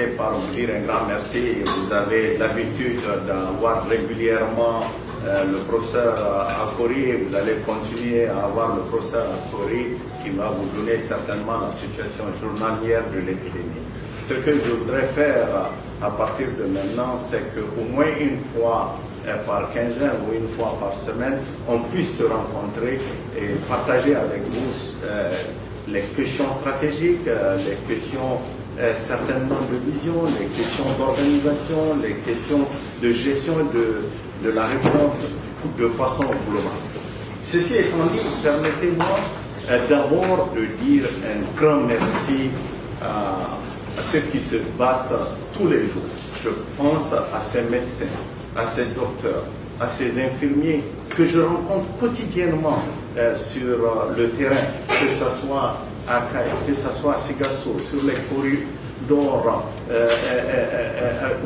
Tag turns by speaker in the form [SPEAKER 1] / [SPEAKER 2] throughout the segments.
[SPEAKER 1] commencer par vous dire un grand merci. Vous avez l'habitude d'avoir régulièrement le professeur Akori et vous allez continuer à avoir le professeur Akori qui va vous donner certainement la situation journalière de l'épidémie. Ce que je voudrais faire à partir de maintenant, c'est qu'au moins une fois par quinzaine ou une fois par semaine, on puisse se rencontrer et partager avec vous les questions stratégiques, les questions certainement de vision, les questions d'organisation, les questions de gestion de la réponse de façon globale. Ceci étant dit, permettez-moi d'abord de dire un grand merci à ceux qui se battent tous les jours. Je pense à ces médecins, à ces docteurs, à ces infirmiers que je rencontre quotidiennement sur le terrain, que ce soit à Kaya, que ce soit à Sigasso, sur les corridors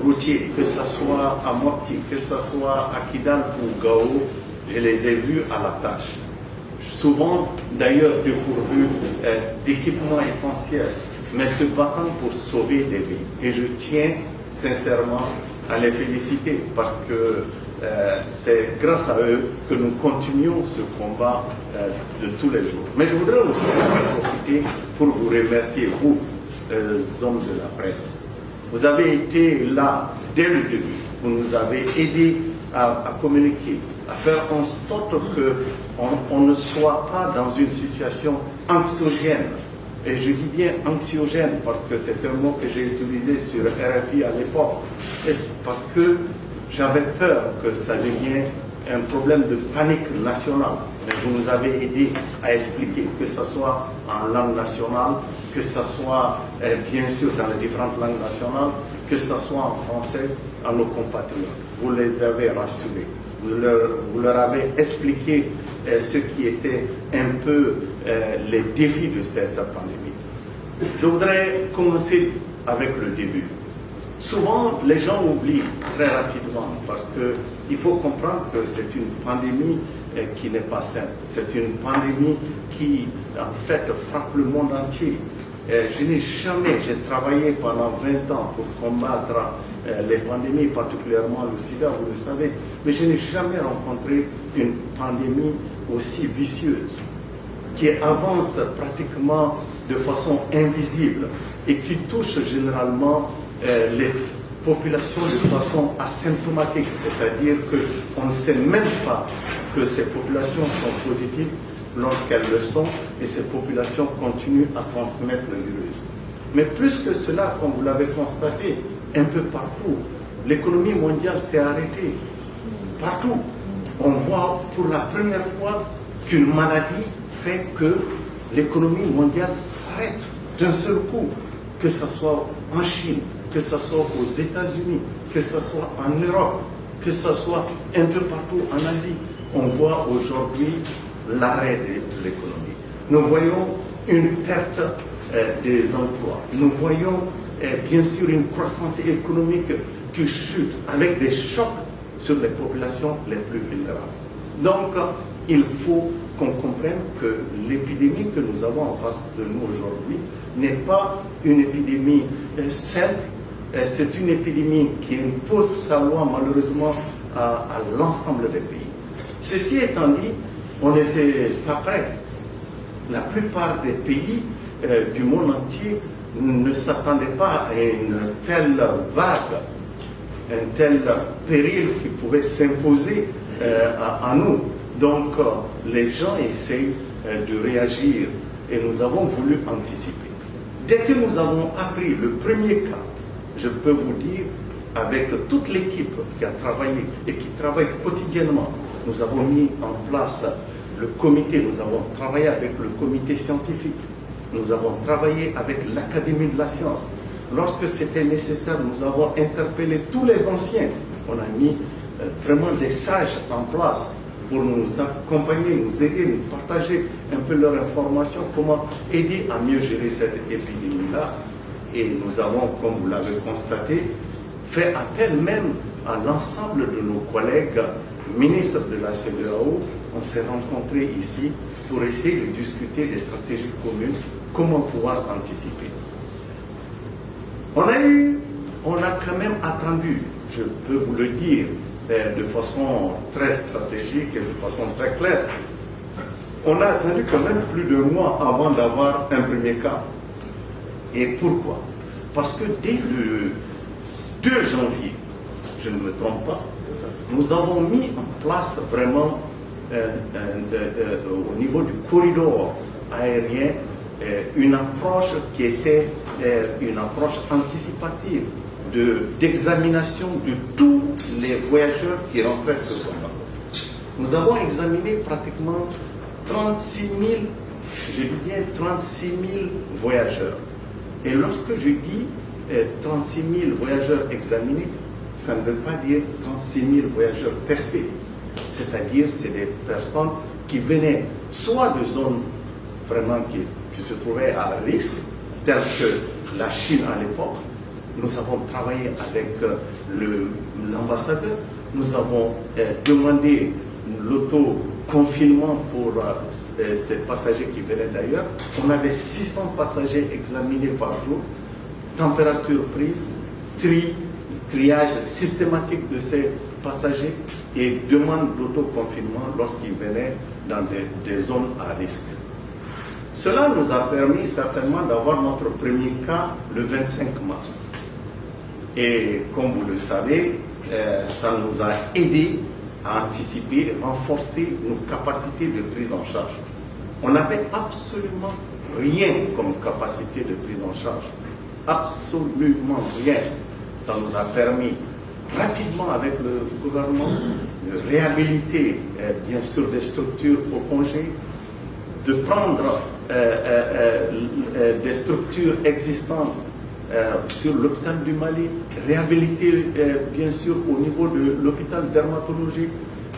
[SPEAKER 1] routiers, que ce soit à Mopti, que ce soit à Kidal ou Gao, je les ai vus à la tâche. Souvent, d'ailleurs, dépourvus d'équipements essentiels, mais se battant pour sauver des vies. Et je tiens sincèrement à les féliciter parce que c'est grâce à eux que nous continuons ce combat de tous les jours. Mais je voudrais aussi en profiter pour vous remercier, vous, hommes de la presse. Vous avez été là dès le début. Vous nous avez aidés à communiquer, à faire en sorte qu'on ne soit pas dans une situation anxiogène. Et je dis bien anxiogène parce que c'est un mot que j'ai utilisé sur RFI à l'époque. Parce que j'avais peur que ça devienne un problème de panique nationale. Mais vous nous avez aidé à expliquer, que ce soit en langue nationale, que ce soit bien sûr dans les différentes langues nationales, que ce soit en français, à nos compatriotes. Vous les avez rassurés. Vous leur avez expliqué ce qui était un peu les défis de cette pandémie. Je voudrais commencer avec le début. Souvent, les gens oublient très rapidement parce qu'il faut comprendre que c'est une pandémie qui n'est pas simple. C'est une pandémie qui, en fait, frappe le monde entier. J'ai travaillé pendant 20 ans pour combattre les pandémies, particulièrement le sida, vous le savez, mais je n'ai jamais rencontré une pandémie aussi vicieuse, qui avance pratiquement de façon invisible et qui touche généralement les populations de façon asymptomatique, c'est-à-dire qu'on ne sait même pas que ces populations sont positives lorsqu'elles le sont et ces populations continuent à transmettre le virus. Mais plus que cela, comme vous l'avez constaté, un peu partout, l'économie mondiale s'est arrêtée. Partout, on voit pour la première fois qu'une maladie fait que l'économie mondiale s'arrête d'un seul coup, que ce soit en Chine, que ce soit aux États-Unis, que ce soit en Europe, que ce soit un peu partout en Asie. On voit aujourd'hui l'arrêt de l'économie. Nous voyons une perte des emplois. Nous voyons bien sûr une croissance économique qui chute avec des chocs sur les populations les plus vulnérables. Donc, il faut qu'on comprenne que l'épidémie que nous avons en face de nous aujourd'hui n'est pas une épidémie simple, c'est une épidémie qui impose sa loi malheureusement à l'ensemble des pays. Ceci étant dit, on n'était pas prêts. La plupart des pays du monde entier ne s'attendaient pas à une telle vague, un tel péril qui pouvait s'imposer à nous. Donc, les gens essayent de réagir et nous avons voulu anticiper. Dès que nous avons appris le premier cas, je peux vous dire, avec toute l'équipe qui a travaillé et qui travaille quotidiennement, nous avons mis en place le comité, nous avons travaillé avec le comité scientifique, nous avons travaillé avec l'Académie de la science. Lorsque c'était nécessaire, nous avons interpellé tous les anciens. On a mis vraiment des sages en place pour nous accompagner, nous aider, nous partager un peu leur information, comment aider à mieux gérer cette épidémie-là. Et nous avons, comme vous l'avez constaté, fait appel même à l'ensemble de nos collègues ministres de la CEDEAO. On s'est rencontrés ici pour essayer de discuter des stratégies communes, comment pouvoir anticiper. On a eu on a quand même attendu, je peux vous le dire, de façon très stratégique et de façon très claire. On a attendu quand même plus de mois avant d'avoir un premier cas. Et pourquoi? Parce que dès le 2 janvier, je ne me trompe pas, nous avons mis en place vraiment au niveau du corridor aérien une approche qui était une approche anticipative d'examination de tous les voyageurs qui rentraient sur le bateau. Nous avons examiné pratiquement 36 000, je dis bien 36 000 voyageurs. Et lorsque je dis 36 000 voyageurs examinés, ça ne veut pas dire 36 000 voyageurs testés. C'est-à-dire, c'est des personnes qui venaient soit de zones vraiment qui se trouvaient à risque, telles que la Chine à l'époque. Nous avons travaillé avec l'ambassadeur, nous avons demandé l'auto-confinement pour ces passagers qui venaient d'ailleurs. On avait 600 passagers examinés par jour, température prise, triage systématique de ces passagers et demande d'autoconfinement lorsqu'ils venaient dans des zones à risque. Cela nous a permis certainement d'avoir notre premier cas le 25 mars. Et comme vous le savez, ça nous a aidé à anticiper, renforcer nos capacités de prise en charge. On n'avait absolument rien comme capacité de prise en charge. Absolument rien. Ça nous a permis rapidement avec le gouvernement de réhabiliter bien sûr des structures au congé, de prendre des structures existantes sur l'hôpital du Mali, réhabiliter bien sûr au niveau de l'hôpital dermatologique,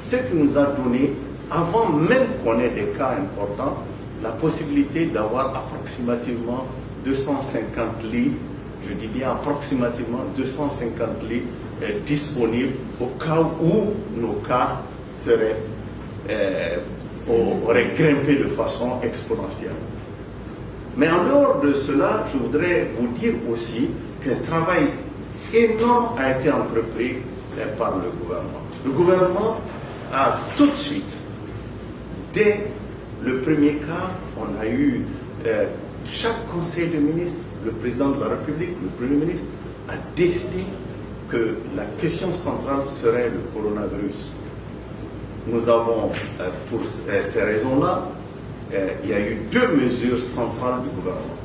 [SPEAKER 1] ce qui nous a donné, avant même qu'on ait des cas importants, la possibilité d'avoir approximativement 250 lits, je dis bien approximativement 250 lits disponibles au cas où nos cas auraient grimpé de façon exponentielle. Mais en dehors de cela, je voudrais vous dire aussi qu'un travail énorme a été entrepris par le gouvernement. Le gouvernement a tout de suite, dès le premier cas, on a eu chaque conseil de ministres, le président de la République, le Premier ministre, a décidé que la question centrale serait le coronavirus. Nous avons, pour ces raisons-là, il y a eu 2 mesures centrales du gouvernement.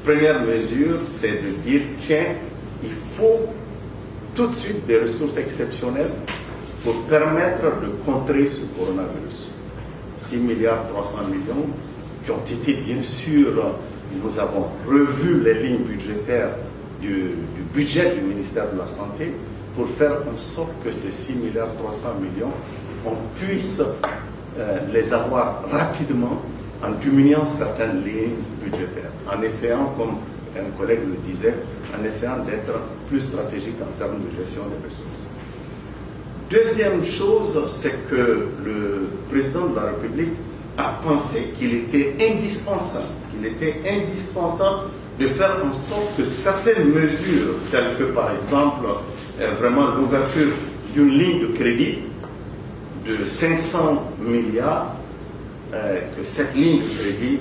[SPEAKER 1] Première mesure, c'est de dire, tiens, il faut tout de suite des ressources exceptionnelles pour permettre de contrer ce coronavirus. 6 milliards 300 millions qui ont été bien sûr, nous avons revu les lignes budgétaires du budget du ministère de la Santé pour faire en sorte que ces 6 milliards 300 millions, on puisse les avoir rapidement en diminuant certaines lignes budgétaires, en essayant, comme un collègue le disait, en essayant d'être plus stratégique en termes de gestion des ressources. Deuxième chose, c'est que le président de la République a pensé qu'il était indispensable de faire en sorte que certaines mesures, telles que par exemple vraiment l'ouverture d'une ligne de crédit de 500 milliards, que cette ligne de crédit,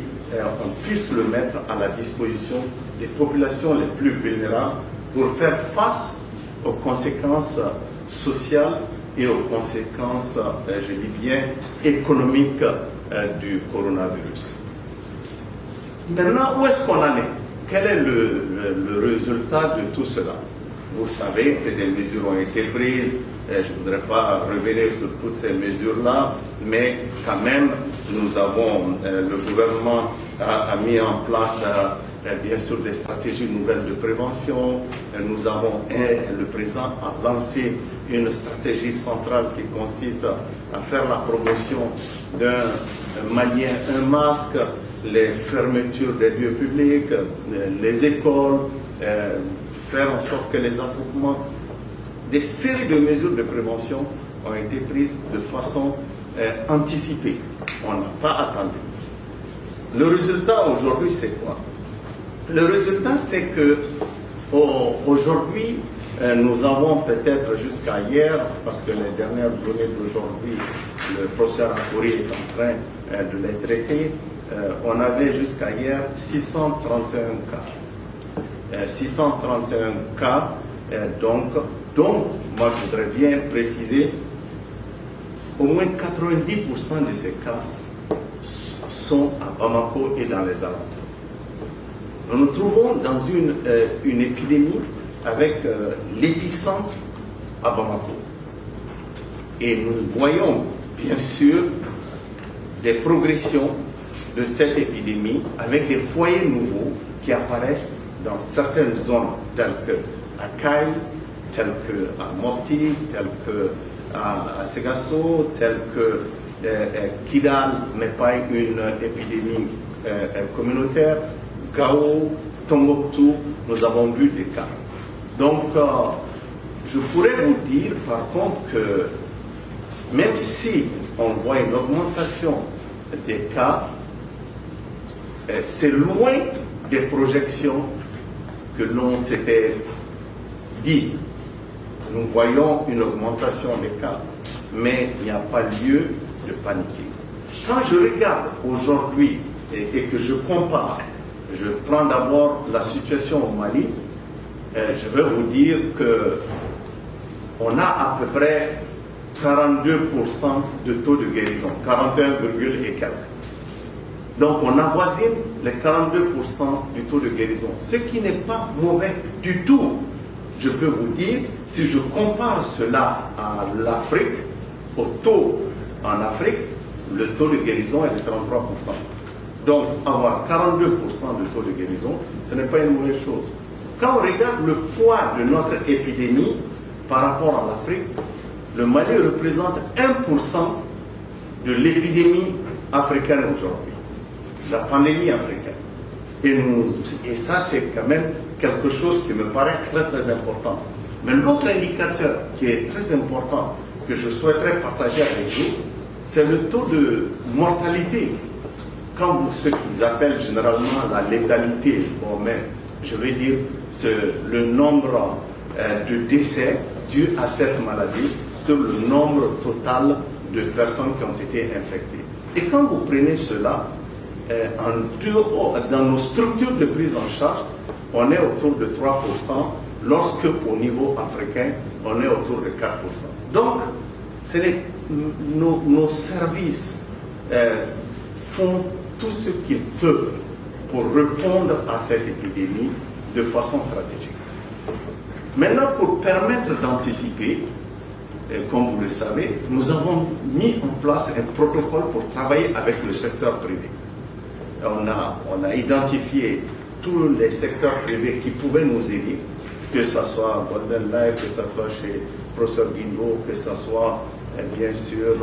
[SPEAKER 1] on puisse le mettre à la disposition des populations les plus vulnérables pour faire face aux conséquences sociales et aux conséquences, je dis bien, économiques du coronavirus. Maintenant, où est-ce qu'on en est? Quel est le résultat de tout cela? Vous savez que des mesures ont été prises. Je ne voudrais pas revenir sur toutes ces mesures-là, mais quand même, nous avons, le gouvernement a mis en place, bien sûr, des stratégies nouvelles de prévention. Nous avons, le président a lancé une stratégie centrale qui consiste à faire la promotion d'un manière, un masque, les fermetures des lieux publics, les écoles, faire en sorte que les attroupements, des séries de mesures de prévention ont été prises de façon anticipée. On n'a pas attendu. Le résultat aujourd'hui, c'est quoi? Le résultat, c'est que aujourd'hui, Nous avons peut-être jusqu'à hier, parce que les dernières données d'aujourd'hui, le professeur Akouri est en train de les traiter, on avait jusqu'à hier 631 cas. 631 cas, donc moi je voudrais bien préciser, au moins 90% de ces cas sont à Bamako et dans les alentours. Nous nous trouvons dans une épidémie avec l'épicentre à Bamako. Et nous voyons bien sûr des progressions de cette épidémie avec des foyers nouveaux qui apparaissent dans certaines zones telles qu'à Kaï, telles qu'à Mopti, telles qu'à Ségasso, telles que Kidal, mais pas une épidémie communautaire, Gao, Tombouctou, nous avons vu des cas. Donc, je pourrais vous dire par contre que même si on voit une augmentation des cas, c'est loin des projections que l'on s'était dit. Nous voyons une augmentation des cas, mais il n'y a pas lieu de paniquer. Quand je regarde aujourd'hui et que je compare, je prends d'abord la situation au Mali, je vais vous dire qu'on a à peu près 42% de taux de guérison, 41, et quelques. Donc on avoisine les 42% du taux de guérison, ce qui n'est pas mauvais du tout. Je peux vous dire, si je compare cela à l'Afrique, au taux en Afrique, le taux de guérison est de 33%. Donc avoir 42% de taux de guérison, ce n'est pas une mauvaise chose. Quand on regarde le poids de notre épidémie par rapport à l'Afrique, le Mali représente 1% de l'épidémie africaine aujourd'hui, la pandémie africaine. Et ça, c'est quand même quelque chose qui me paraît très très important. Mais l'autre indicateur qui est très important, que je souhaiterais partager avec vous, c'est le taux de mortalité. Quand ce qu'ils appellent généralement la létalité, bon, mais je vais dire le nombre de décès dus à cette maladie sur le nombre total de personnes qui ont été infectées. Et quand vous prenez cela, dans nos structures de prise en charge, on est autour de 3%, lorsque au niveau africain, on est autour de 4%. Donc, nos services font tout ce qu'ils peuvent pour répondre à cette épidémie de façon stratégique. Maintenant, pour permettre d'anticiper, comme vous le savez, nous avons mis en place un protocole pour travailler avec le secteur privé. On a identifié tous les secteurs privés qui pouvaient nous aider, que ce soit Golden Life, que ce soit chez Professeur Guindo, que ce soit bien sûr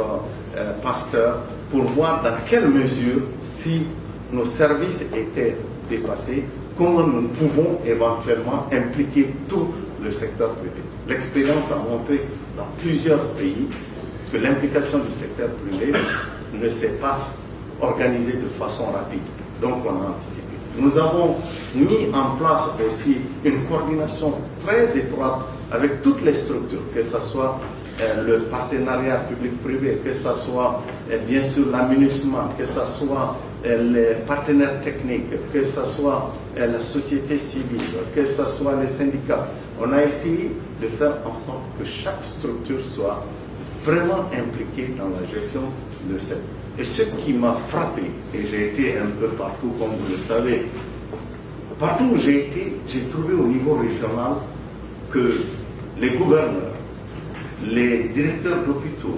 [SPEAKER 1] Pasteur, pour voir dans quelle mesure, si nos services étaient dépassés, comment nous pouvons éventuellement impliquer tout le secteur privé. L'expérience a montré dans plusieurs pays que l'implication du secteur privé ne s'est pas organisée de façon rapide. Donc on a anticipé. Nous avons mis en place aussi une coordination très étroite avec toutes les structures, que ce soit le partenariat public-privé, que ce soit bien sûr l'aménagement, que ce soit les partenaires techniques, que ce soit la société civile, que ce soit les syndicats. On a essayé de faire en sorte que chaque structure soit vraiment impliquée dans la gestion de cette. Et ce qui m'a frappé, et j'ai été un peu partout, comme vous le savez, partout où j'ai été, j'ai trouvé au niveau régional que les gouverneurs, les directeurs d'hôpitaux,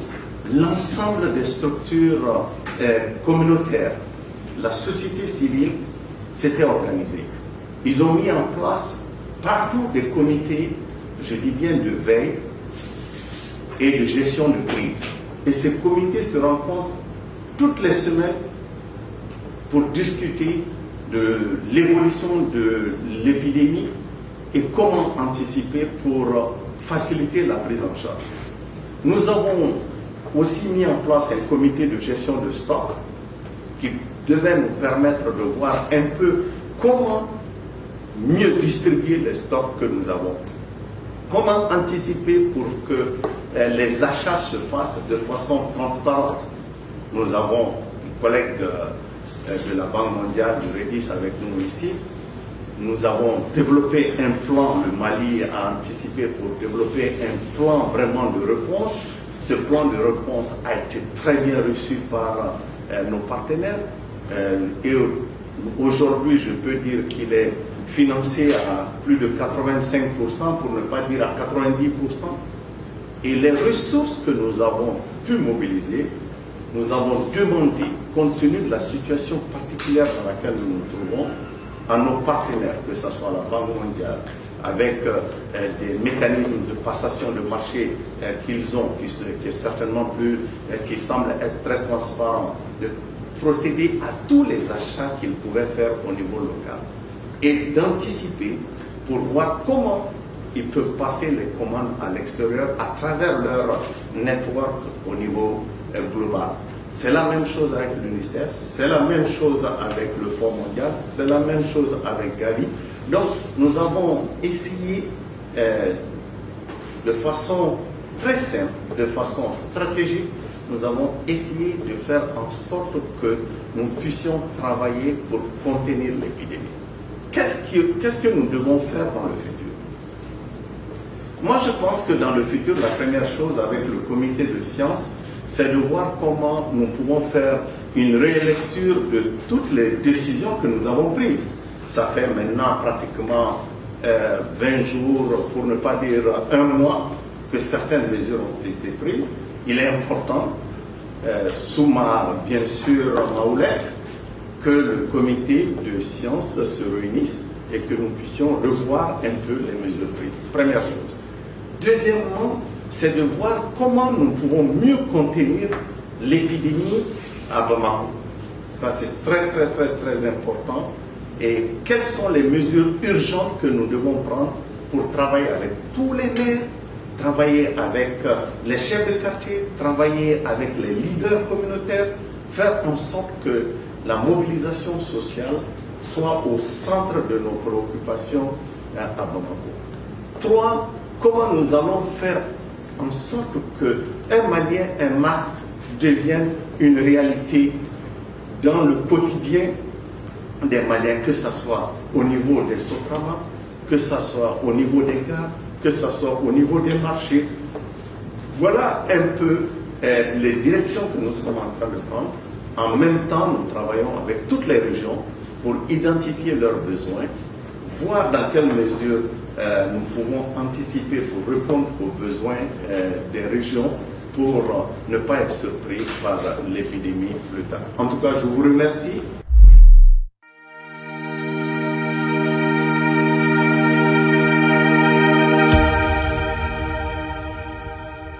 [SPEAKER 1] l'ensemble des structures communautaires, la société civile s'étaient organisés. Ils ont mis en place partout des comités, je dis bien de veille et de gestion de crise. Et ces comités se rencontrent toutes les semaines pour discuter de l'évolution de l'épidémie et comment anticiper pour faciliter la prise en charge. Nous avons aussi mis en place un comité de gestion de stock qui devait nous permettre de voir un peu comment mieux distribuer les stocks que nous avons. Comment anticiper pour que les achats se fassent de façon transparente? Nous avons un collègue de la Banque mondiale, du Redis, avec nous ici. Nous avons développé un plan, le Mali a anticipé pour développer un plan vraiment de réponse. Ce plan de réponse a été très bien reçu par nos partenaires. Et aujourd'hui, je peux dire qu'il est financé à plus de 85%, pour ne pas dire à 90%. Et les ressources que nous avons pu mobiliser, nous avons demandé, compte tenu de la situation particulière dans laquelle nous nous trouvons, à nos partenaires, que ce soit la Banque mondiale, avec des mécanismes de passation de marché qu'ils ont, qui est certainement plus, qui semblent être très transparents, de procéder à tous les achats qu'ils pouvaient faire au niveau local et d'anticiper pour voir comment ils peuvent passer les commandes à l'extérieur à travers leur network au niveau global. C'est la même chose avec l'UNICEF, c'est la même chose avec le Fonds mondial, c'est la même chose avec Gavi. Donc, nous avons essayé de façon très simple, de façon stratégique, nous avons essayé de faire en sorte que nous puissions travailler pour contenir l'épidémie. Qu'est-ce que nous devons faire dans le futur? Moi, je pense que dans le futur, la première chose avec le comité de sciences, c'est de voir comment nous pouvons faire une relecture de toutes les décisions que nous avons prises. Ça fait maintenant pratiquement 20 jours, pour ne pas dire un mois, que certaines mesures ont été prises. Il est important, sous bien sûr, ma houlette, que le comité de sciences se réunisse et que nous puissions revoir un peu les mesures prises. Première chose. Deuxièmement, c'est de voir comment nous pouvons mieux contenir l'épidémie à Bamako. Ça, c'est très, très, très, très important. Et quelles sont les mesures urgentes que nous devons prendre pour travailler avec tous les maires, travailler avec les chefs de quartier, travailler avec les leaders communautaires, faire en sorte que la mobilisation sociale soit au centre de nos préoccupations à Bamako. 3, comment nous allons faire en sorte qu'un Malien, un masque devienne une réalité dans le quotidien des Maliens, que ce soit au niveau des Sotrama, que ce soit au niveau des gares, que ce soit au niveau des marchés. Voilà un peu les directions que nous sommes en train de prendre. En même temps, nous travaillons avec toutes les régions pour identifier leurs besoins, voir dans quelle mesure nous pouvons anticiper pour répondre aux besoins des régions pour ne pas être surpris par l'épidémie plus tard. En tout cas, je vous remercie.